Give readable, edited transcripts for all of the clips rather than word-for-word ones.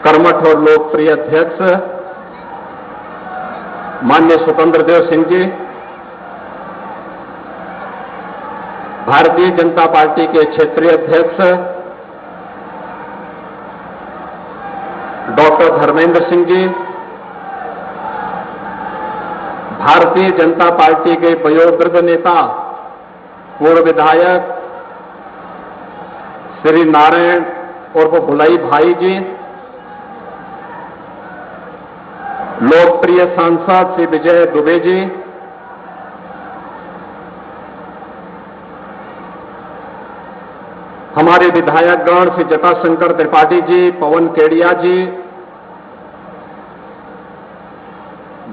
कर्मठ और लोकप्रिय अध्यक्ष माननीय स्वतंत्र देव सिंह जी, भारतीय जनता पार्टी के क्षेत्रीय अध्यक्ष डॉक्टर धर्मेंद्र सिंह जी, भारतीय जनता पार्टी के वयोवृद्ध नेता पूर्व विधायक श्री नारायण उर्फ भुलाई भाई जी, लोकप्रिय सांसद श्री विजय दुबे जी, हमारे विधायकगण श्री जटाशंकर त्रिपाठी जी, पवन केडिया जी,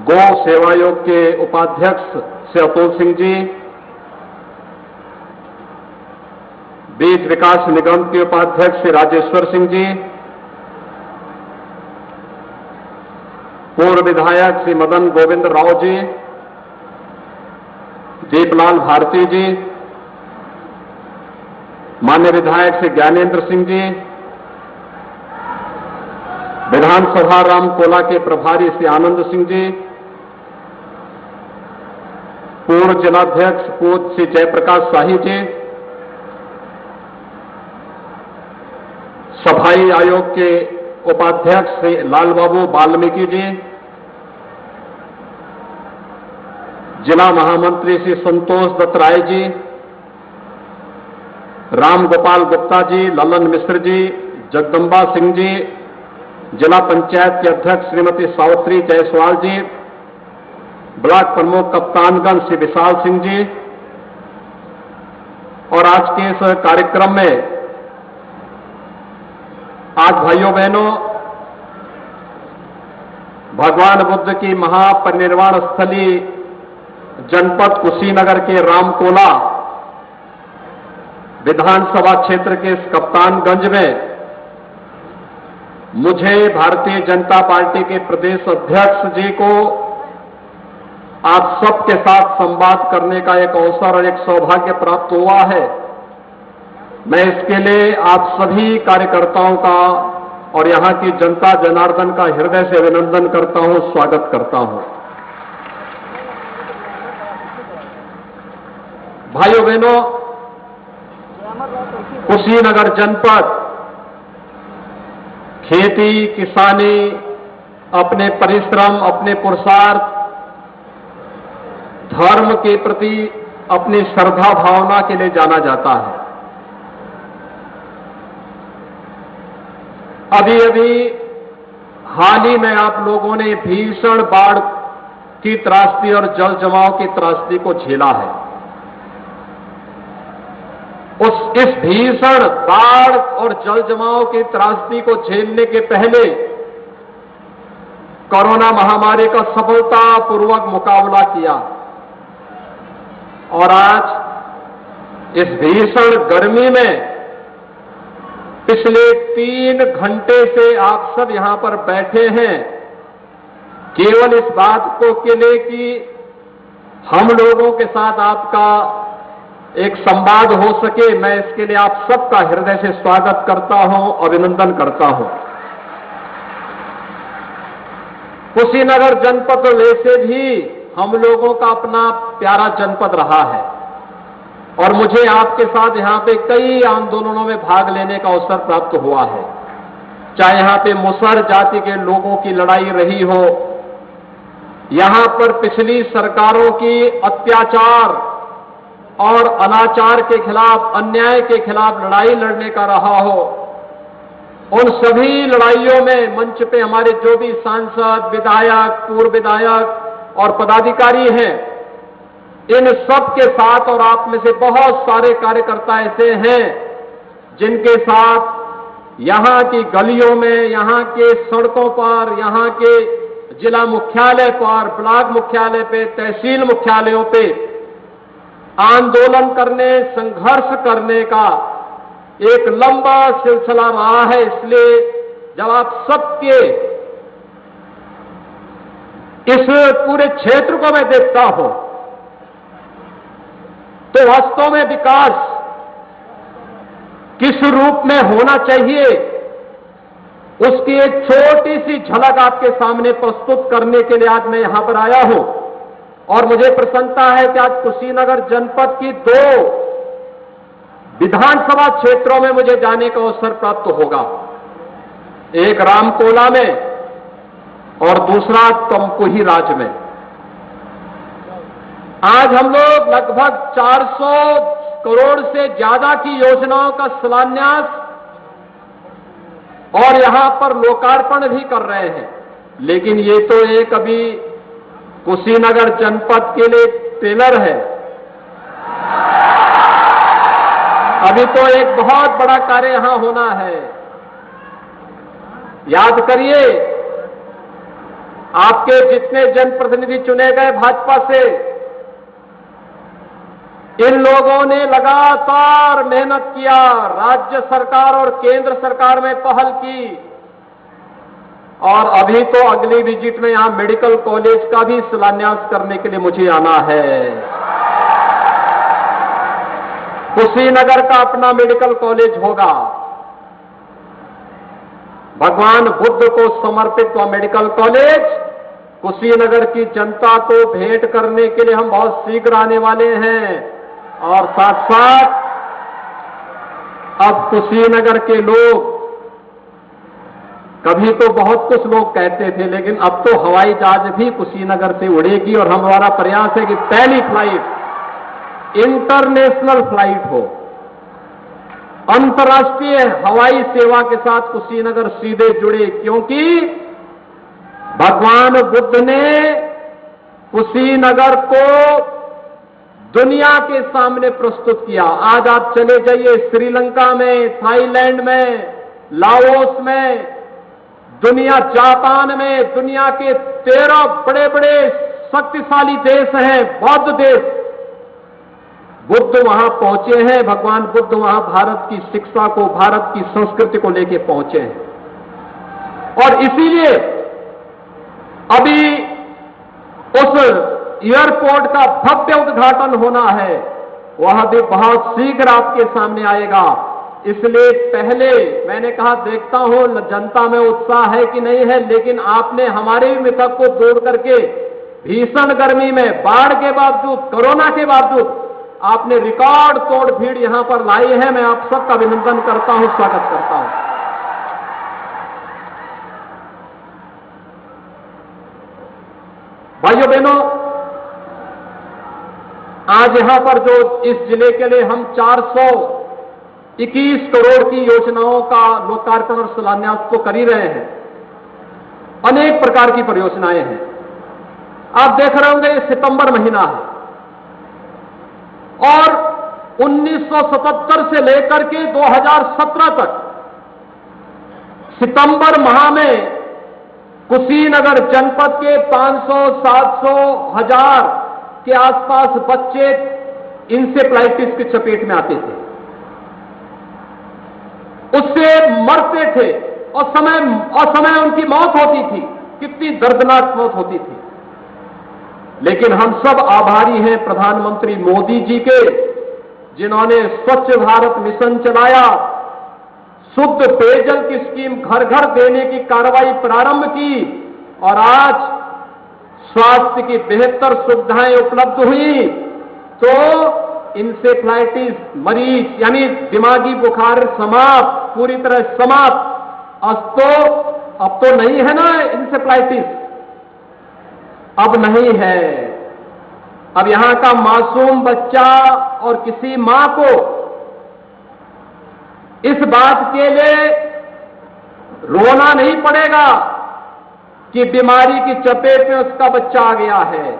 गौ सेवा आयोग के उपाध्यक्ष श्री अतुल सिंह जी, बीज विकास निगम के उपाध्यक्ष श्री राजेश्वर सिंह जी, पूर्व विधायक श्री मदन गोविंद राव जी, दीपलाल भारती जी, मान्य विधायक श्री ज्ञानेंद्र सिंह जी, विधानसभा रामकोला के प्रभारी श्री आनंद सिंह जी, पूर्व जिलाध्यक्ष पूज्य श्री जयप्रकाश शाही जी, सफाई आयोग के उपाध्यक्ष श्री लालबाबू वाल्मीकि जी, जिला महामंत्री श्री संतोष दत्त राय जी, राम गोपाल गुप्ता जी, ललन मिश्र जी, जगदम्बा सिंह जी, जिला पंचायत के अध्यक्ष श्रीमती सावित्री जायसवाल जी, ब्लॉक प्रमुख कप्तानगंज श्री विशाल सिंह जी, और आज के इस कार्यक्रम में आज भाइयों बहनों भगवान बुद्ध की महापरिनिर्वाण स्थली जनपद कुशीनगर के रामकोला विधानसभा क्षेत्र के इस कप्तानगंज में मुझे भारतीय जनता पार्टी के प्रदेश अध्यक्ष जी को आप सबके साथ संवाद करने का एक अवसर और एक सौभाग्य प्राप्त हुआ है। मैं इसके लिए आप सभी कार्यकर्ताओं का और यहां की जनता जनार्दन का हृदय से अभिनंदन करता हूं, स्वागत करता हूं। भाइयों बहनों, कुशीनगर जनपद खेती किसानी, अपने परिश्रम, अपने पुरुषार्थ, धर्म के प्रति अपनी श्रद्धा भावना के लिए जाना जाता है। अभी अभी हाल ही में आप लोगों ने भीषण बाढ़ की त्रासदी और जल जमाव की त्रासदी को झेला है। इस भीषण बाढ़ और जल जमाव की त्रासदी को झेलने के पहले कोरोना महामारी का सफलतापूर्वक मुकाबला किया, और आज इस भीषण गर्मी में पिछले 3 घंटे से आप सब यहां पर बैठे हैं केवल इस बात को के लिए कि हम लोगों के साथ आपका एक संवाद हो सके। मैं इसके लिए आप सबका हृदय से स्वागत करता हूं, अभिनंदन करता हूं। कुशीनगर जनपद वैसे भी हम लोगों का अपना प्यारा जनपद रहा है, और मुझे आपके साथ यहां पे कई आंदोलनों में भाग लेने का अवसर प्राप्त हुआ है। चाहे यहां पे मुसहर जाति के लोगों की लड़ाई रही हो, यहां पर पिछली सरकारों की अत्याचार और अनाचार के खिलाफ, अन्याय के खिलाफ लड़ाई लड़ने का रहा हो, उन सभी लड़ाइयों में मंच पे हमारे जो भी सांसद, विधायक, पूर्व विधायक और पदाधिकारी हैं, इन सब के साथ, और आप में से बहुत सारे कार्यकर्ता ऐसे हैं जिनके साथ यहां की गलियों में, यहां के सड़कों पर, यहां के जिला मुख्यालय पर, ब्लॉक मुख्यालय पे, तहसील मुख्यालयों पे आंदोलन करने, संघर्ष करने का एक लंबा सिलसिला रहा है। इसलिए जब आप सबके इस पूरे क्षेत्र को मैं देखता हूं तो वास्तव में विकास किस रूप में होना चाहिए, उसकी एक छोटी सी झलक आपके सामने प्रस्तुत करने के लिए आज मैं यहां पर आया हूं। और मुझे प्रसन्नता है कि आज कुशीनगर जनपद की 2 विधानसभा क्षेत्रों में मुझे जाने का अवसर प्राप्त होगा, एक रामकोला में और दूसरा तमकुही राज में। आज हम लोग लगभग 400 करोड़ से ज्यादा की योजनाओं का शिलान्यास और यहां पर लोकार्पण भी कर रहे हैं। लेकिन ये तो एक अभी कुशीनगर जनपद के लिए ट्रेलर है, अभी तो एक बहुत बड़ा कार्य यहां होना है। याद करिए, आपके जितने जनप्रतिनिधि चुने गए भाजपा से, इन लोगों ने लगातार मेहनत किया, राज्य सरकार और केंद्र सरकार में पहल की, और अभी तो अगली विजिट में यहां मेडिकल कॉलेज का भी शिलान्यास करने के लिए मुझे आना है। कुशीनगर का अपना मेडिकल कॉलेज होगा, भगवान बुद्ध को समर्पित वह मेडिकल कॉलेज कुशीनगर की जनता को भेंट करने के लिए हम बहुत शीघ्र आने वाले हैं। और साथ साथ अब कुशीनगर के लोग, कभी तो बहुत कुछ लोग कहते थे, लेकिन अब तो हवाई जहाज भी कुशीनगर से उड़ेगी, और हमारा प्रयास है कि पहली फ्लाइट इंटरनेशनल फ्लाइट हो, अंतर्राष्ट्रीय हवाई सेवा के साथ कुशीनगर सीधे जुड़े, क्योंकि भगवान बुद्ध ने कुशीनगर को दुनिया के सामने प्रस्तुत किया। आज आप चले जाइए श्रीलंका में, थाईलैंड में, लाओस में, जापान में, दुनिया के 13 बड़े बड़े शक्तिशाली देश हैं, बौद्ध देश, बुद्ध वहां पहुंचे हैं। भगवान बुद्ध वहां भारत की शिक्षा को, भारत की संस्कृति को लेकर पहुंचे हैं। और इसीलिए अभी उस एयरपोर्ट का भव्य उद्घाटन होना है, वह भी बहुत शीघ्र आपके सामने आएगा। इसलिए पहले मैंने कहा, देखता हूं जनता में उत्साह है कि नहीं है, लेकिन आपने हमारे मृतक को दूर करके भीषण गर्मी में, बाढ़ के बावजूद, कोरोना के बावजूद आपने रिकॉर्ड तोड़ भीड़ यहां पर लाई है। मैं आप सबका अभिनंदन करता हूं, स्वागत करता हूं। भाइयों बहनों, आज यहां पर जो इस जिले के लिए हम 421 करोड़ की योजनाओं का लोकार्पण और शिलान्यास तो कर ही रहे हैं, अनेक प्रकार की परियोजनाएं हैं। आप देख रहे होंगे, ये सितंबर महीना है और 1977 से लेकर के 2017 तक सितंबर माह में कुशीनगर जनपद के 500, 700, 1000 के आसपास बच्चे इंसेफ्लाइटिस की चपेट में आते थे, उससे मरते थे और समय उनकी मौत होती थी। कितनी दर्दनाक मौत होती थी। लेकिन हम सब आभारी हैं प्रधानमंत्री मोदी जी के, जिन्होंने स्वच्छ भारत मिशन चलाया, शुद्ध पेयजल की स्कीम घर घर देने की कार्रवाई प्रारंभ की, और आज स्वास्थ्य की बेहतर सुविधाएं उपलब्ध हुई, तो इंसेफ्लाइटिस मरीज यानी दिमागी बुखार समाप्त, पूरी तरह समाप्त। अब तो नहीं है ना इंसेफ्लाइटिस, अब नहीं है। अब यहां का मासूम बच्चा और किसी मां को इस बात के लिए रोना नहीं पड़ेगा कि बीमारी की चपेट में उसका बच्चा आ गया है,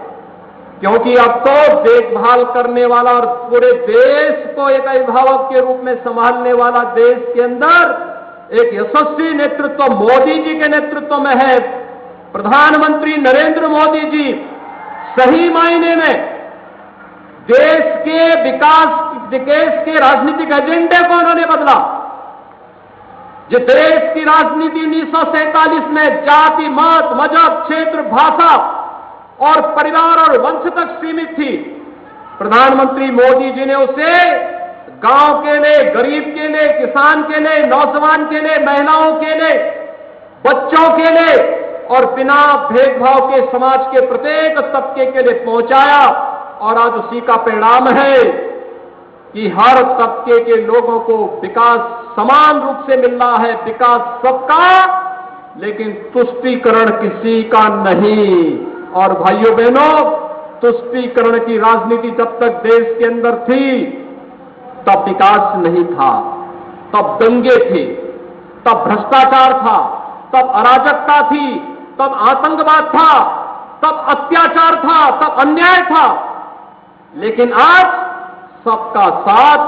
क्योंकि अब तो देखभाल करने वाला और पूरे देश को एक अभिभावक के रूप में संभालने वाला देश के अंदर एक यशस्वी नेतृत्व मोदी जी के नेतृत्व में है। प्रधानमंत्री नरेंद्र मोदी जी सही मायने में देश के विकास, देश के राजनीतिक एजेंडे को उन्होंने बदला। जो देश की राजनीति 1947 में जाति, मत, मजहब, क्षेत्र, भाषा और परिवार और वंश तक सीमित थी, प्रधानमंत्री मोदी जी ने उसे गांव के लिए, गरीब के लिए, किसान के लिए, नौजवान के लिए, महिलाओं के लिए बच्चों के लिए और बिना भेदभाव के समाज के प्रत्येक तबके के लिए पहुंचाया। और आज उसी का परिणाम है कि हर तबके के लोगों को विकास समान रूप से मिल रहा है, विकास सबका, लेकिन तुष्टीकरण किसी का नहीं। और भाइयों बहनों, तुष्टीकरण की राजनीति जब तक देश के अंदर थी तब विकास नहीं था, तब दंगे थे, तब भ्रष्टाचार था, तब अराजकता थी, तब आतंकवाद था, तब अत्याचार था, तब अन्याय था। लेकिन आज सबका साथ,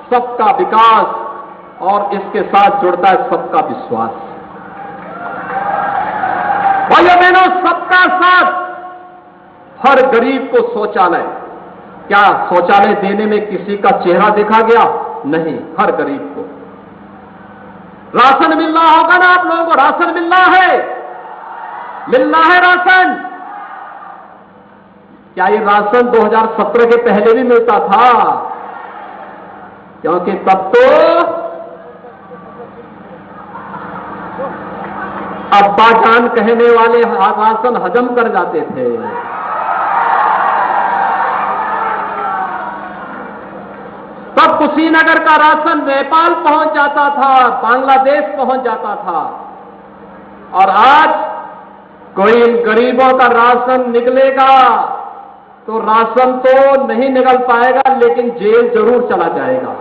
सबका विकास और इसके साथ जुड़ता है सबका विश्वास। भाइयों बहनों, सबका साथ। हर गरीब को शौचालय, क्या शौचालय देने में किसी का चेहरा देखा गया? नहीं, हर गरीब को। राशन मिल रहा होगा ना आप लोगों को? राशन मिल रहा है, मिल रहा है राशन। क्या ये राशन 2017 के पहले भी मिलता था? क्योंकि तब तो अब्बा जान कहने वाले राशन हजम कर जाते थे। तब कुशीनगर का राशन नेपाल पहुंच जाता था, बांग्लादेश पहुंच जाता था। और आज कोई गरीबों का राशन निकलेगा तो राशन तो नहीं निकल पाएगा, लेकिन जेल जरूर चला जाएगा।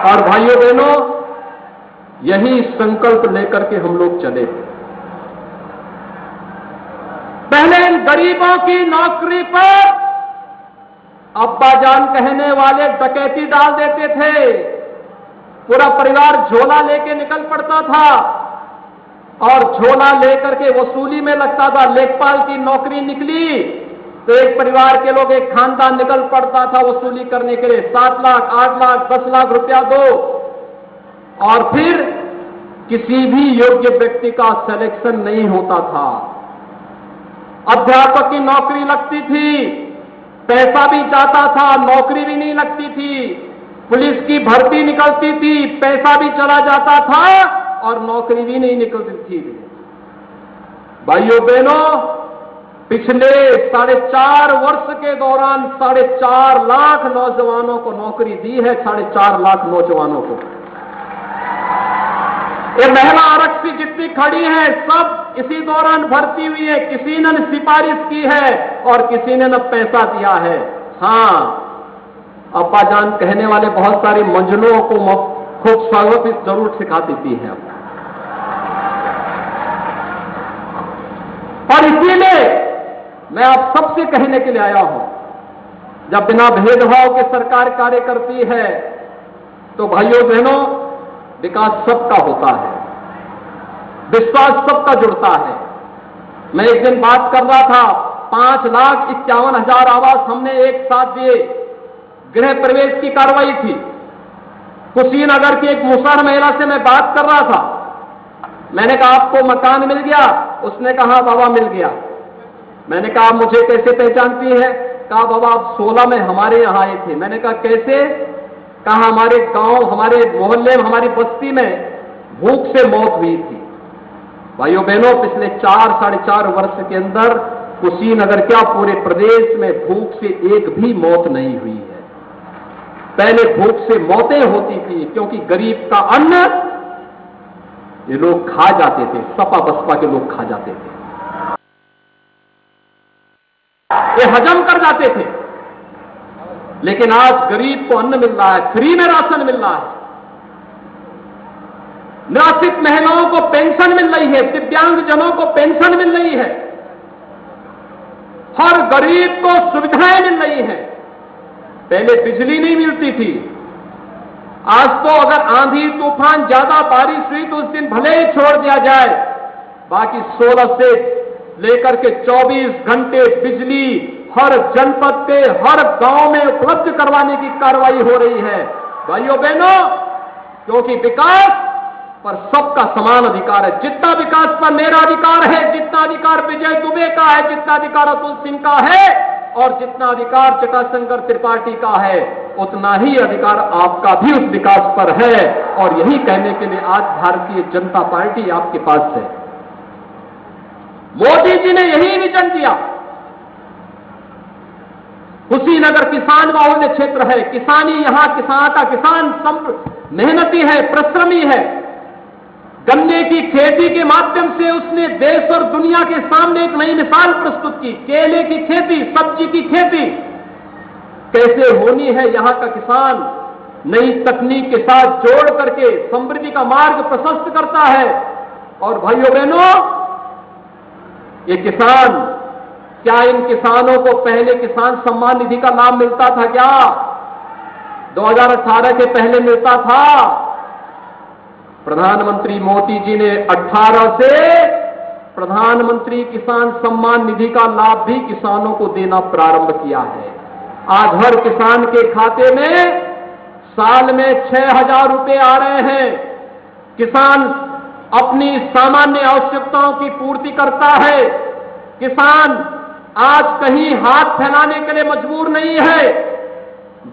और भाइयों बहनों, यही संकल्प लेकर के हम लोग चले। पहले इन गरीबों की नौकरी पर अब्बा जान कहने वाले डकैती डाल देते थे, पूरा परिवार झोला लेके निकल पड़ता था और झोला लेकर के वसूली में लगता था। लेखपाल की नौकरी निकली तो एक परिवार के लोग, एक खानदान निकल पड़ता था वसूली करने के लिए। 7 लाख, 8 लाख, 10 लाख रुपया दो, और फिर किसी भी योग्य व्यक्ति का सिलेक्शन नहीं होता था। अध्यापक की नौकरी लगती थी, पैसा भी जाता था, नौकरी भी नहीं लगती थी। पुलिस की भर्ती निकलती थी, पैसा भी चला जाता था और नौकरी भी नहीं निकलती थी। भाइयों बहनों, पिछले 4.5 वर्ष के दौरान 4.5 लाख नौजवानों को नौकरी दी है। 4.5 लाख नौजवानों को। ये महिला आरक्षी जितनी खड़ी हैं, सब इसी दौरान भर्ती हुई है। किसी ने सिफारिश की है और किसी ने न पैसा दिया है। हां, अब्बा जान कहने वाले बहुत सारी मंजलों को खूब स्वागत जरूर सिखा देती है। और इसीलिए मैं आप सबसे कहने के लिए आया हूं, जब बिना भेदभाव के सरकार कार्य करती है तो भाइयों बहनों, विकास सबका होता है, विश्वास सबका जुड़ता है। मैं एक दिन बात कर रहा था, 5,51,000 आवास हमने एक साथ दिए। गृह प्रवेश की कार्रवाई थी। कुशीनगर की एक मुसहर महिला से मैं बात कर रहा था। मैंने कहा आपको मकान मिल गया? उसने कहा बाबा मिल गया। मैंने कहा आप मुझे कैसे पहचानती है? कहा बाबा आप 16 में हमारे यहां आए थे। मैंने कहा कैसे? कहा हमारे गांव, हमारे मोहल्ले में, हमारी बस्ती में भूख से मौत हुई थी। भाइयों बहनों, पिछले 4-4.5 वर्ष के अंदर कुशीनगर क्या पूरे प्रदेश में भूख से एक भी मौत नहीं हुई है। पहले भूख से मौतें होती थी क्योंकि गरीब का अन्न ये लोग खा जाते थे, सपा बसपा के लोग खा जाते थे, ये हजम कर जाते थे। लेकिन आज गरीब को अन्न मिल रहा है, फ्री में राशन मिल रहा है, निराश्रित महिलाओं को पेंशन मिल रही है, दिव्यांगजनों को पेंशन मिल रही है, हर गरीब को सुविधाएं मिल रही हैं। पहले बिजली नहीं मिलती थी, आज तो अगर आंधी तूफान ज्यादा बारिश हुई तो उस दिन भले ही छोड़ दिया जाए, बाकी 16 से लेकर के 24 घंटे बिजली हर जनपद पे, हर गांव में उपलब्ध करवाने की कार्रवाई हो रही है। भाइयों बहनों, क्योंकि विकास पर सबका समान अधिकार है। जितना विकास पर मेरा अधिकार है, जितना अधिकार विजय दुबे का है, जितना अधिकार अतुल सिंह का है, और जितना अधिकार जटाशंकर त्रिपाठी का है उतना ही अधिकार आपका भी उस विकास पर है, और यही कहने के लिए आज भारतीय जनता पार्टी आपके पास है। मोदी जी ने यही विजन दिया। कुशीनगर किसान बाहुल्य क्षेत्र है, किसानी यहां किसान मेहनती है, परिश्रमी है। गन्ने की खेती के माध्यम से उसने देश और दुनिया के सामने एक नई मिसाल प्रस्तुत की। केले की खेती, सब्जी की खेती कैसे होनी है, यहां का किसान नई तकनीक के साथ जोड़ करके समृद्धि का मार्ग प्रशस्त करता है। और भाइयों बहनों, ये किसान, क्या इन किसानों को पहले किसान सम्मान निधि का लाभ मिलता था? क्या 2018 के पहले मिलता था? प्रधानमंत्री मोदी जी ने 18 से प्रधानमंत्री किसान सम्मान निधि का लाभ भी किसानों को देना प्रारंभ किया है। आज हर किसान के खाते में साल में 6,000 रुपए आ रहे हैं। किसान अपनी सामान्य आवश्यकताओं की पूर्ति करता है। किसान आज कहीं हाथ फैलाने के लिए मजबूर नहीं है।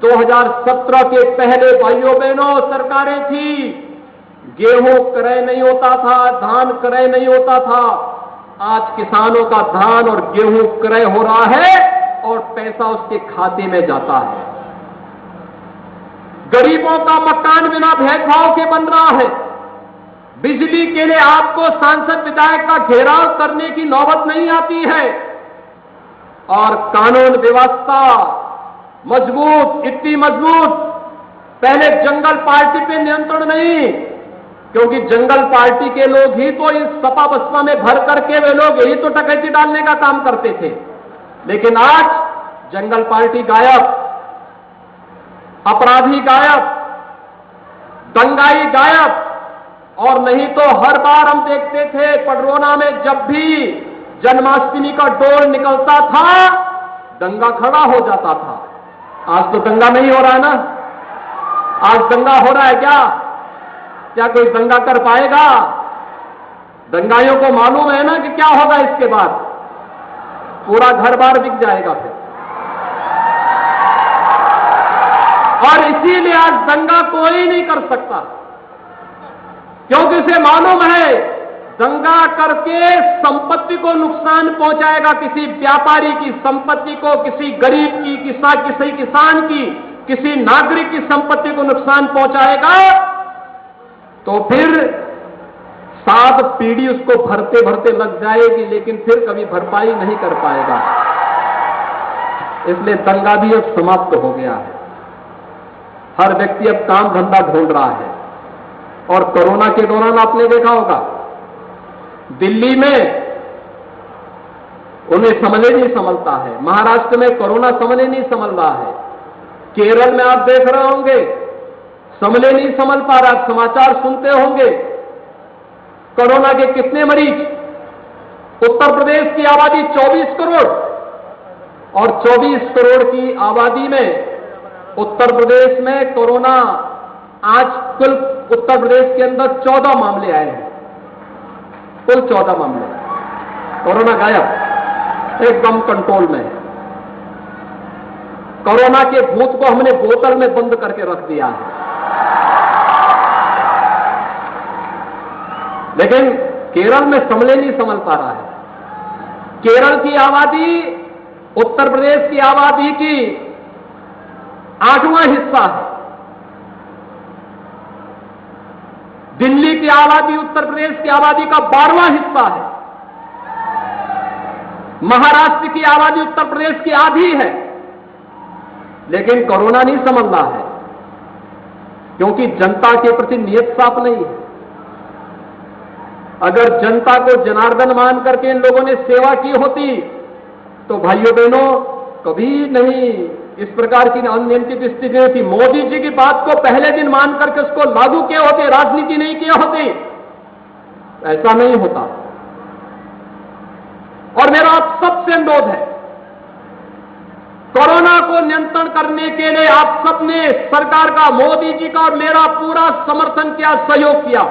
2017 के पहले भाइयों बहनों सरकारें थी, गेहूं क्रय नहीं होता था, धान क्रय नहीं होता था। आज किसानों का धान और गेहूं क्रय हो रहा है और पैसा उसके खाते में जाता है। गरीबों का मकान बिना भेदभाव के बन रहा है। बिजली के लिए आपको सांसद विधायक का घेराव करने की नौबत नहीं आती है। और कानून व्यवस्था मजबूत, इतनी मजबूत, पहले जंगल पार्टी पे नियंत्रण नहीं, क्योंकि जंगल पार्टी के लोग ही तो इस सपा बसपा में भर करके वे लोग यही तो डकैती डालने का काम करते थे। लेकिन आज जंगल पार्टी गायब, अपराधी गायब, दंगाई गायब। और नहीं तो हर बार हम देखते थे पडरौना में जब भी जन्माष्टमी का डोल निकलता था दंगा खड़ा हो जाता था। आज तो दंगा नहीं हो रहा है ना? आज दंगा हो रहा है क्या? क्या कोई दंगा कर पाएगा? दंगाइयों को मालूम है ना कि क्या होगा इसके बाद, पूरा घर बार बिक जाएगा फिर। और इसीलिए आज दंगा कोई नहीं कर सकता, क्योंकि उसे मालूम है दंगा करके संपत्ति को नुकसान पहुंचाएगा, किसी व्यापारी की संपत्ति को, किसी गरीब की, किसी किसान की, किसी नागरिक की संपत्ति को नुकसान पहुंचाएगा, तो फिर 7 पीढ़ी उसको भरते भरते लग जाएगी, लेकिन फिर कभी भरपाई नहीं कर पाएगा। इसलिए दंगा भी अब समाप्त हो गया है। हर व्यक्ति अब काम धंधा ढूंढ रहा है। और कोरोना के दौरान आपने देखा होगा दिल्ली में उन्हें समझे नहीं संभलता है, महाराष्ट्र में कोरोना समझे नहीं संभल रहा है, केरल में आप देख रहे होंगे समझे नहीं संभल पा रहा। आप समाचार सुनते होंगे कोरोना के कितने मरीज। उत्तर प्रदेश की आबादी 24 करोड़, और 24 करोड़ की आबादी में उत्तर प्रदेश में कोरोना, आज कुल उत्तर प्रदेश के अंदर 14 मामले आए हैं, कुल 14 मामले। कोरोना गायब, एकदम कंट्रोल में है। कोरोना के भूत को हमने बोतल में बंद करके रख दिया है। लेकिन केरल में संभले नहीं संभल पा रहा है। केरल की आबादी उत्तर प्रदेश की आबादी की 8वां हिस्सा है। दिल्ली की आबादी उत्तर प्रदेश की आबादी का 12वां हिस्सा है। महाराष्ट्र की आबादी उत्तर प्रदेश की आधी है। लेकिन कोरोना नहीं समझ रहा है, क्योंकि जनता के प्रति नियत साफ नहीं है। अगर जनता को जनार्दन मान करके इन लोगों ने सेवा की होती तो भाइयों बहनों कभी नहीं इस प्रकार की अनियंत्रित स्थिति नहीं थी। मोदी जी की बात को पहले दिन मान करके उसको लागू किए होते, राजनीति नहीं किए होते, ऐसा नहीं होता। और मेरा आप सबसे अनुरोध है, कोरोना को नियंत्रण करने के लिए आप सबने सरकार का, मोदी जी का और मेरा पूरा समर्थन किया, सहयोग किया।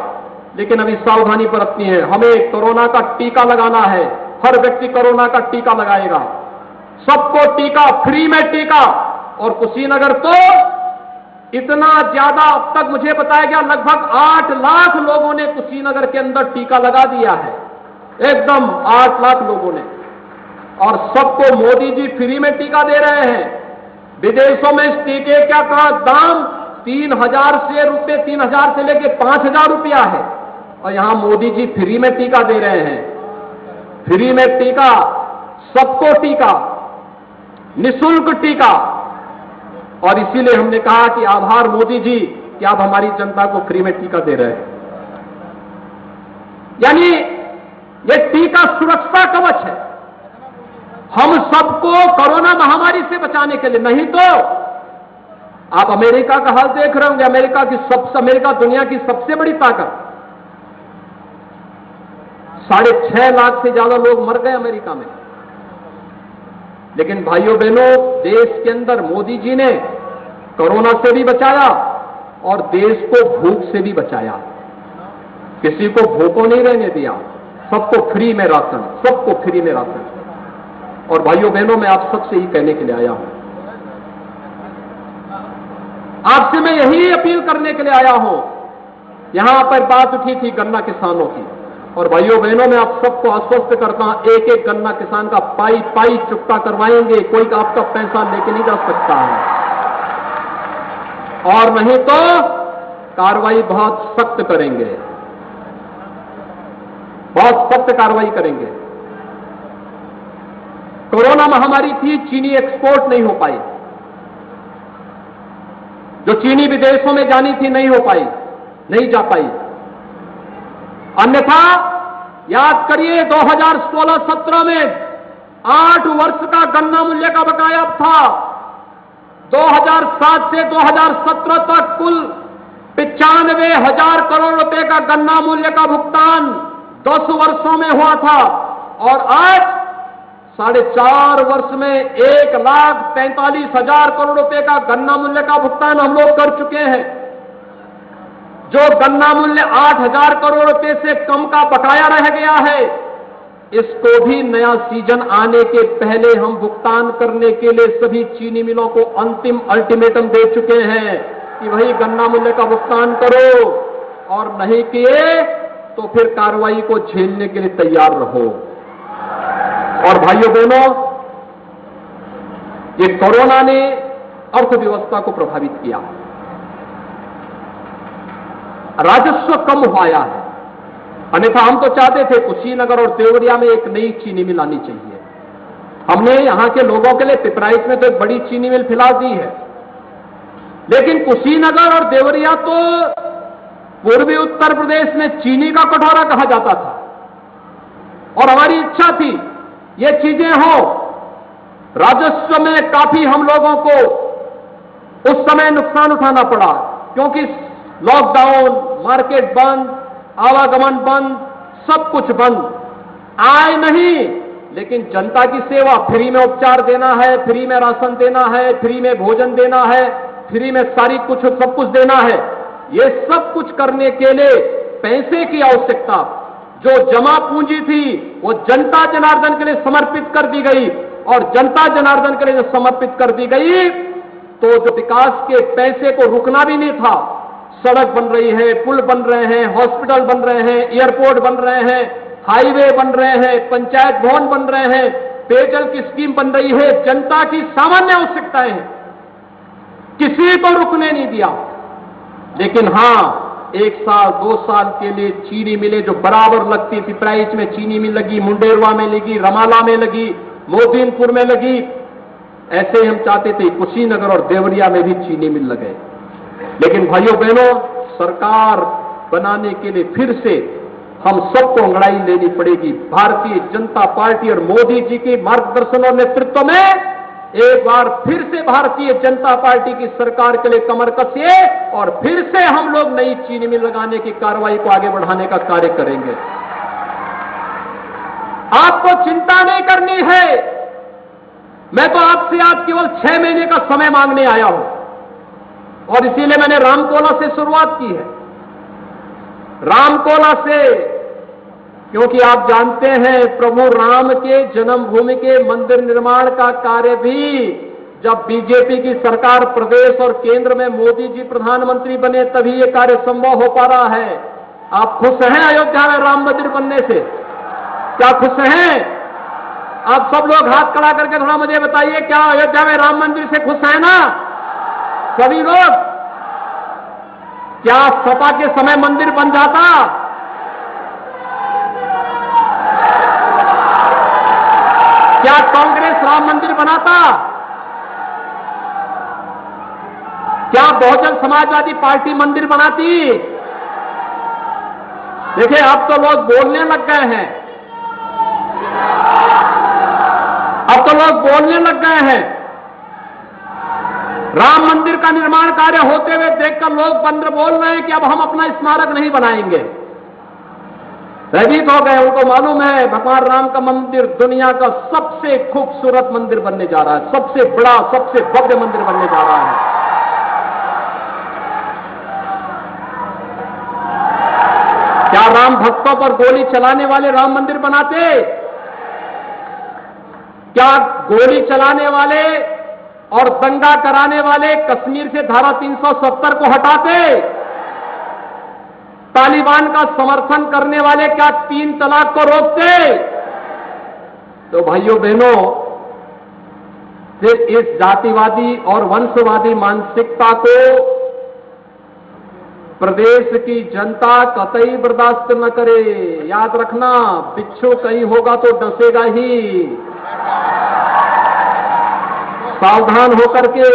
लेकिन अभी सावधानी बरतनी है। हमें कोरोना का टीका लगाना है। हर व्यक्ति कोरोना का टीका लगाएगा। सबको टीका, फ्री में टीका। और कुशीनगर तो इतना ज्यादा, अब तक मुझे बताया गया लगभग 8 लाख लोगों ने कुशीनगर के अंदर टीका लगा दिया है, एकदम 8 लाख लोगों ने। और सबको मोदी जी फ्री में टीका दे रहे हैं। विदेशों में इस टीके का दाम 3,000 से लेके 5,000 रुपया है, और यहां मोदी जी फ्री में टीका दे रहे हैं। फ्री में टीका, सबको टीका, निःशुल्क टीका। और इसीलिए हमने कहा कि आभार मोदी जी कि आप हमारी जनता को फ्री में टीका दे रहे हैं। यानी ये टीका सुरक्षा कवच है हम सबको कोरोना महामारी से बचाने के लिए। नहीं तो आप अमेरिका का हाल देख रहे होंगे। अमेरिका दुनिया की सबसे बड़ी ताकत, 6.5 लाख से ज्यादा लोग मर गए अमेरिका में। लेकिन भाइयों बहनों, देश के अंदर मोदी जी ने कोरोना से भी बचाया और देश को भूख से भी बचाया। किसी को भूखों नहीं रहने दिया, सबको फ्री में राशन, सबको फ्री में राशन। और भाइयों बहनों, मैं आप सबसे ही कहने के लिए आया हूं, आपसे मैं यही अपील करने के लिए आया हूं। यहां पर बात उठी थी गन्ना किसानों की, और भाइयों बहनों, मैं आप सबको आश्वस्त करता हूं, एक एक गन्ना किसान का पाई चुकता करवाएंगे। कोई आपका पैसा लेके नहीं जा सकता है, और नहीं तो कार्रवाई बहुत सख्त करेंगे, बहुत सख्त कार्रवाई करेंगे। कोरोना महामारी थी, चीनी एक्सपोर्ट नहीं हो पाई, जो चीनी विदेशों में जानी थी नहीं हो पाई, नहीं जा पाई। अन्यथा याद करिए 2016-17 में 8 वर्ष का गन्ना मूल्य का बकाया था। 2007 से 2017 तक कुल 95,000 करोड़ रुपए का गन्ना मूल्य का भुगतान 10 वर्षों में हुआ था, और आज 4.5 वर्ष में 1,45,000 करोड़ रुपए का गन्ना मूल्य का भुगतान हम लोग कर चुके हैं। जो गन्ना मूल्य 8,000 करोड़ रुपए से कम का बकाया रह गया है, इसको भी नया सीजन आने के पहले हम भुगतान करने के लिए सभी चीनी मिलों को अंतिम अल्टीमेटम दे चुके हैं कि वही गन्ना मूल्य का भुगतान करो, और नहीं किए तो फिर कार्रवाई को झेलने के लिए तैयार रहो। और भाइयों बहनों, ये कोरोना ने अर्थव्यवस्था को प्रभावित किया, राजस्व कम हुआ है। अन्यथा हम तो चाहते थे कुशीनगर और देवरिया में एक नई चीनी मिल आनी चाहिए। हमने यहां के लोगों के लिए पिपराइच में तो एक बड़ी चीनी मिल फिला दी है, लेकिन कुशीनगर और देवरिया तो पूर्वी उत्तर प्रदेश में चीनी का कटोरा कहा जाता था, और हमारी इच्छा थी ये चीजें हो। राजस्व में काफी हम लोगों को उस समय नुकसान उठाना पड़ा, क्योंकि लॉकडाउन, मार्केट बंद, आवागमन बंद, सब कुछ बंद, आय नहीं, लेकिन जनता की सेवा, फ्री में उपचार देना है, फ्री में राशन देना है, फ्री में भोजन देना है, फ्री में सब कुछ देना है। ये सब कुछ करने के लिए पैसे की आवश्यकता, जो जमा पूंजी थी वो जनता जनार्दन के लिए समर्पित कर दी गई, और जनता जनार्दन के लिए जो समर्पित कर दी गई, तो जो विकास के पैसे को रुकना भी नहीं था। सड़क बन रही है, पुल बन रहे हैं, हॉस्पिटल बन रहे हैं, एयरपोर्ट बन रहे हैं, हाईवे बन रहे हैं, पंचायत भवन बन रहे हैं, पेयजल की स्कीम बन रही है, जनता की सामान्य आवश्यकताएं हैं, किसी को रुकने नहीं दिया। लेकिन हां, 1 साल 2 साल के लिए चीनी मिलें जो बराबर लगती थी, प्राइच में चीनी मिल लगी, मुंडेरवा में लगी, रमाला में लगी, मोदीनपुर में लगी, ऐसे हम चाहते थे कुशीनगर और देवरिया में भी चीनी मिल लगे। लेकिन भाइयों बहनों, सरकार बनाने के लिए फिर से हम सबको अंगड़ाई लेनी पड़ेगी। भारतीय जनता पार्टी और मोदी जी के मार्गदर्शन और नेतृत्व में एक बार फिर से भारतीय जनता पार्टी की सरकार के लिए कमर कसिए, और फिर से हम लोग नई चीनी मिल लगाने की कार्रवाई को आगे बढ़ाने का कार्य करेंगे। आपको चिंता नहीं करनी है। मैं तो आपसे आज केवल 6 महीने का समय मांगने आया हूं, और इसीलिए मैंने रामकोला से शुरुआत की है। रामकोला से क्योंकि आप जानते हैं प्रभु राम के जन्मभूमि के मंदिर निर्माण का कार्य भी जब बीजेपी की सरकार प्रदेश और केंद्र में मोदी जी प्रधानमंत्री बने तभी ये कार्य संभव हो पा रहा है। आप खुश हैं अयोध्या में राम मंदिर बनने से? क्या खुश हैं? आप सब लोग हाथ खड़ा करके थोड़ा मुझे बताइए, क्या अयोध्या में राम मंदिर से खुश हैं ना सभी लोग? क्या सपा के समय मंदिर बन जाता? क्या कांग्रेस राम मंदिर बनाता? क्या बहुजन समाजवादी पार्टी मंदिर बनाती? देखिए, अब तो लोग बोलने लग गए हैं, अब तो लोग बोलने लग गए हैं। राम मंदिर का निर्माण कार्य होते हुए देखकर लोग बंद बोल रहे हैं कि अब हम अपना स्मारक नहीं बनाएंगे। भयभीत हो गए, उनको मालूम है भगवान राम का मंदिर दुनिया का सबसे खूबसूरत मंदिर बनने जा रहा है, सबसे बड़ा, सबसे भव्य मंदिर बनने जा रहा है। क्या राम भक्तों पर गोली चलाने वाले राम मंदिर बनाते? क्या गोली चलाने वाले और दंगा कराने वाले कश्मीर से धारा 370 को हटाते? तालिबान का समर्थन करने वाले क्या 3 तलाक को रोकते? तो भाइयों बहनों, फिर इस जातिवादी और वंशवादी मानसिकता को प्रदेश की जनता कतई बर्दाश्त न करे। याद रखना, बिच्छू कहीं होगा तो डसेगा ही। सावधान होकर के